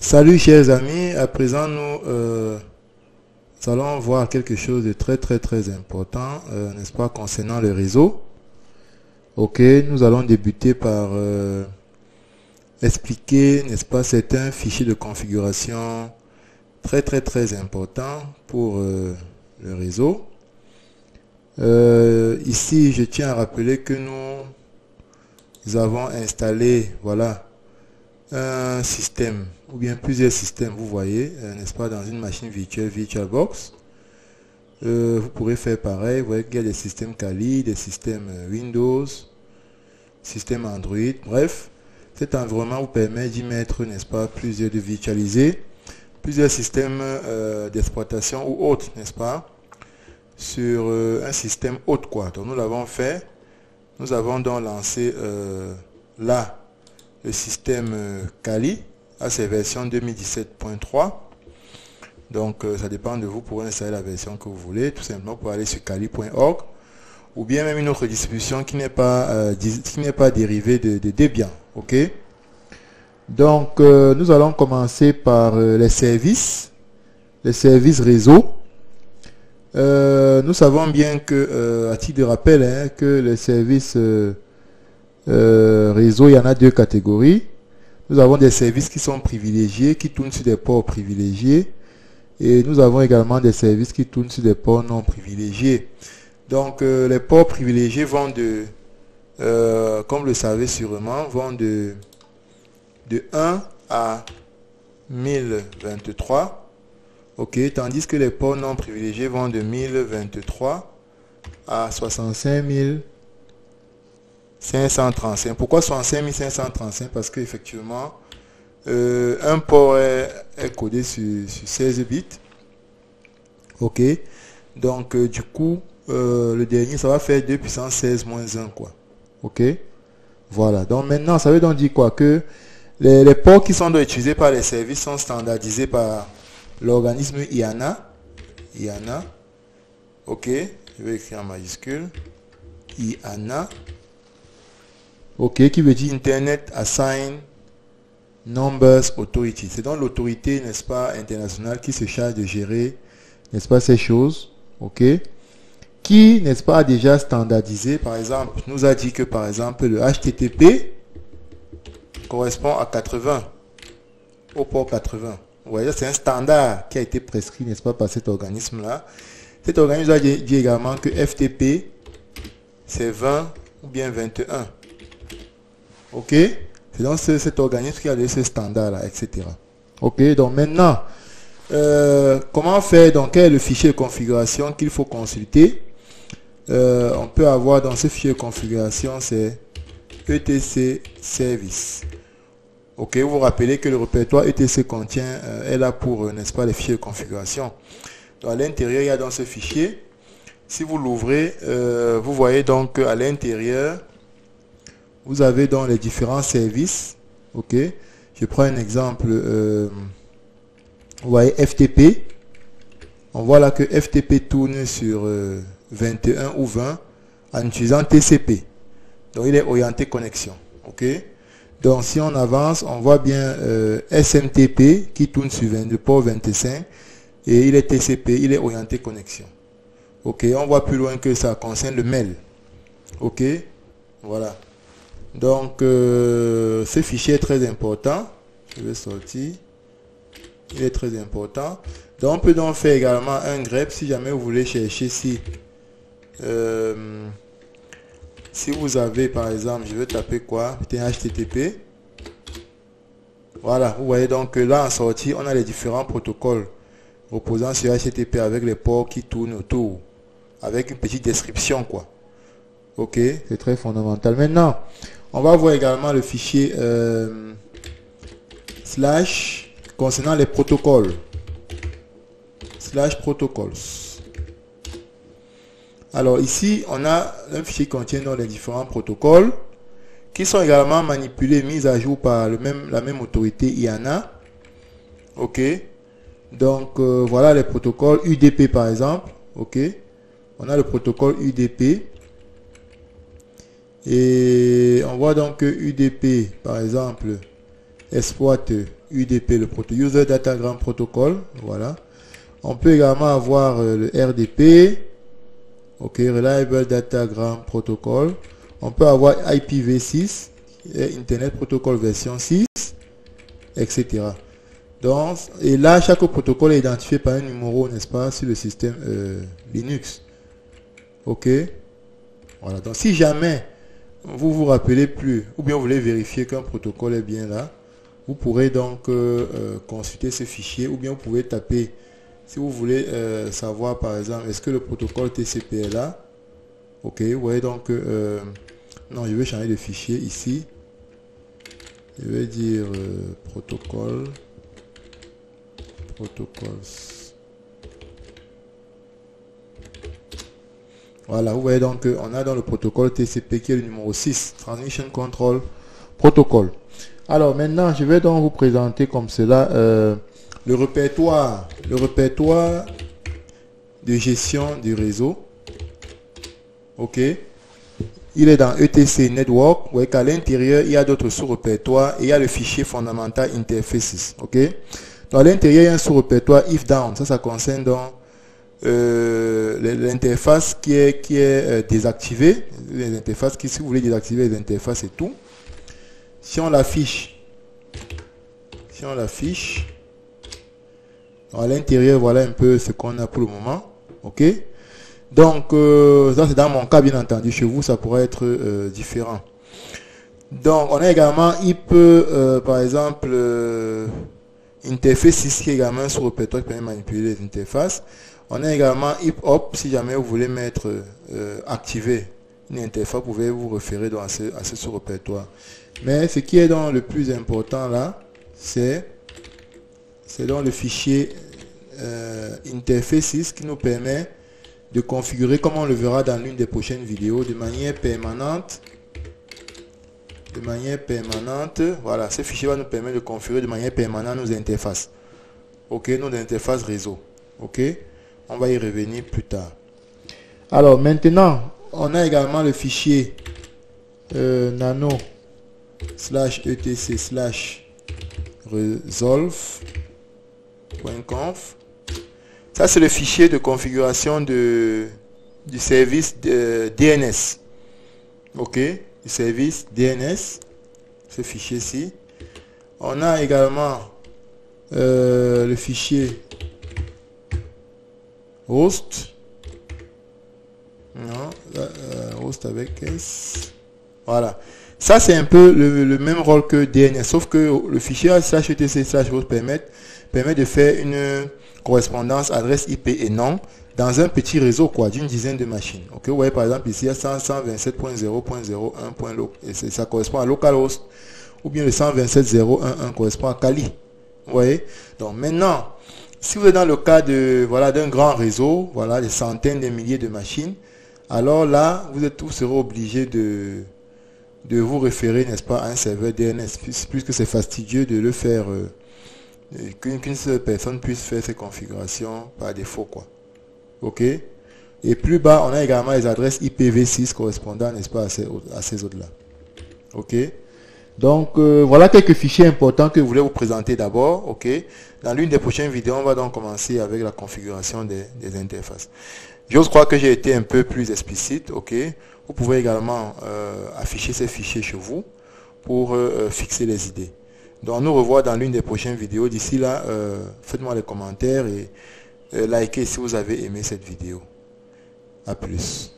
Salut chers amis, à présent nous allons voir quelque chose de très important, n'est-ce pas, concernant le réseau. Ok, nous allons débuter par expliquer, n'est-ce pas, certains fichiers de configuration très importants pour le réseau. Ici, je tiens à rappeler que nous avons installé, voilà, un système ou bien plusieurs systèmes, vous voyez, n'est-ce pas, dans une machine virtuelle VirtualBox. Vous pourrez faire pareil. Vous voyez qu'il y a des systèmes Kali, des systèmes Windows, système Android. Bref, cet environnement vous permet d'y mettre, n'est-ce pas, de virtualiser plusieurs systèmes d'exploitation ou autres, n'est-ce pas, sur un système autre, quoi. Donc nous l'avons fait. Nous avons donc lancé là le système Kali à ses versions 2017.3. Donc ça dépend de vous pour installer la version que vous voulez. Tout simplement pour aller sur kali.org ou bien même une autre distribution qui n'est pas dérivée de Debian. Ok. Donc nous allons commencer par les services réseau. Nous savons bien que à titre de rappel, hein, que les services réseau, il y en a deux catégories. Nous avons des services qui sont privilégiés, qui tournent sur des ports privilégiés, et nous avons également des services qui tournent sur des ports non privilégiés. Donc les ports privilégiés vont de, comme vous le savez sûrement, vont de 1 à 1023, ok, tandis que les ports non privilégiés vont de 1023 à 65 535. Pourquoi 65 535? Parce qu'effectivement, un port est codé sur 16 bits. Ok. Donc, du coup, le dernier, ça va faire 2 puissance 16 moins 1, quoi. Ok. Voilà. Donc, maintenant, ça veut donc dire quoi? Que les ports qui sont utilisés par les services sont standardisés par l'organisme IANA. IANA. Ok. Je vais écrire en majuscule. IANA. Ok, qui veut dire Internet Assigned Numbers Authority. C'est donc l'autorité, n'est-ce pas, internationale qui se charge de gérer, n'est-ce pas, ces choses. Ok. Qui, n'est-ce pas, a déjà standardisé, par exemple, nous a dit que, par exemple, le HTTP correspond à 80, au port 80. Vous voyez, c'est un standard qui a été prescrit, n'est-ce pas, par cet organisme-là. Cet organisme a dit également que FTP, c'est 20 ou bien 21. Ok, c'est donc cet organisme qui a donné ce standard-là, etc. Ok, donc maintenant, comment faire? Donc, quel est le fichier de configuration qu'il faut consulter? On peut avoir dans ce fichier de configuration, c'est etc service. Ok, vous vous rappelez que le répertoire etc contient, est là pour, n'est-ce pas, les fichiers de configuration. Donc, à l'intérieur, il y a dans ce fichier, si vous l'ouvrez, vous voyez donc à l'intérieur, vous avez donc les différents services. Ok, je prends un exemple. Vous voyez FTP. On voit là que FTP tourne sur 21 ou 20 en utilisant TCP. Donc il est orienté connexion. Ok. Donc si on avance, on voit bien SMTP qui tourne sur le port 25 et il est TCP, il est orienté connexion. Ok. On voit plus loin que ça concerne le mail. Ok. Voilà. Donc, ce fichier est très important. Je vais sortir. Il est très important. Donc, on peut donc faire également un grep si jamais vous voulez chercher si vous avez, par exemple, je vais taper quoi? HTTP. Voilà, vous voyez donc que là en sortie, on a les différents protocoles reposant sur HTTP avec les ports qui tournent autour, avec une petite description, quoi. Ok, c'est très fondamental. Maintenant, on va voir également le fichier slash concernant les protocoles. Slash protocols. Alors ici, on a un fichier qui contient donc les différents protocoles qui sont également manipulés, mis à jour par la même autorité IANA. Ok. Donc voilà les protocoles UDP par exemple. Ok. On a le protocole UDP. Et on voit donc que UDP, par exemple, exploite UDP, le User Datagram Protocol. Voilà. On peut également avoir le RDP. Ok, Reliable Datagram Protocol. On peut avoir IPv6, Internet Protocol version 6, etc. Donc, et là, chaque protocole est identifié par un numéro, n'est-ce pas, sur le système Linux. Ok. Voilà. Donc, si jamais vous vous rappelez plus, ou bien vous voulez vérifier qu'un protocole est bien là, vous pourrez donc consulter ce fichier, ou bien vous pouvez taper, si vous voulez savoir par exemple, est-ce que le protocole TCP est là. Ok, vous voyez donc, non, je vais changer de fichier ici. Je vais dire protocoles. Voilà, vous voyez donc on a dans le protocole TCP qui est le numéro 6, Transmission Control Protocol. Alors maintenant, je vais donc vous présenter comme cela le répertoire de gestion du réseau. Ok. Il est dans ETC Network. Vous voyez qu'à l'intérieur, il y a d'autres sous-répertoires et il y a le fichier fondamental interfaces. Ok. Dans l'intérieur, il y a un sous-répertoire if down. Ça concerne donc l'interface qui est désactivée. Les interfaces qui, si vous voulez désactiver les interfaces et tout. Si on l'affiche, à l'intérieur, voilà un peu ce qu'on a pour le moment. Ok. Donc, ça c'est dans mon cas, bien entendu. Chez vous, ça pourrait être différent. Donc, on a également IP, par exemple, interface ici, également un sous-répertoire qui permet de manipuler les interfaces. On a également IP-hop, si jamais vous voulez mettre, activer une interface, vous pouvez vous référer à ce sous-répertoire. Mais ce qui est dans le plus important là, c'est dans le fichier interfaces qui nous permet de configurer, comme on le verra dans l'une des prochaines vidéos, de manière permanente. Voilà, ce fichier va nous permettre de configurer de manière permanente nos interfaces. Ok, nos interfaces réseau. Ok, on va y revenir plus tard. Alors maintenant, on a également le fichier nano/etc/resolve.conf. Ça, c'est le fichier de configuration du service DNS. Ok, du service DNS. Ce fichier-ci. On a également le fichier host. Non, host avec S. Voilà. Ça, c'est un peu le même rôle que DNS, sauf que le fichier /etc/host permet de faire une correspondance adresse IP et nom dans un petit réseau d'une dizaine de machines. Ok, vous voyez par exemple ici il y a 127.0.01. Et ça correspond à localhost, ou bien le 127.0.1.1 correspond à Kali. Vous voyez. Donc maintenant, si vous êtes dans le cas de d'un grand réseau, voilà, des centaines de milliers de machines, alors là vous serez obligé de vous référer, n'est-ce pas, à un serveur DNS, puisque c'est fastidieux de le faire. Qu'une seule personne puisse faire ces configurations par défaut, quoi. Ok. Et plus bas, on a également les adresses IPv6 correspondant, n'est-ce pas, à ces autres là. Ok. Donc voilà quelques fichiers importants que je voulais vous présenter d'abord. Ok. Dans l'une des prochaines vidéos, on va donc commencer avec la configuration des interfaces. Je crois que j'ai été un peu plus explicite. Ok. Vous pouvez également afficher ces fichiers chez vous pour fixer les idées. Donc nous revoit dans l'une des prochaines vidéos. D'ici là, faites-moi les commentaires et likez si vous avez aimé cette vidéo. À plus.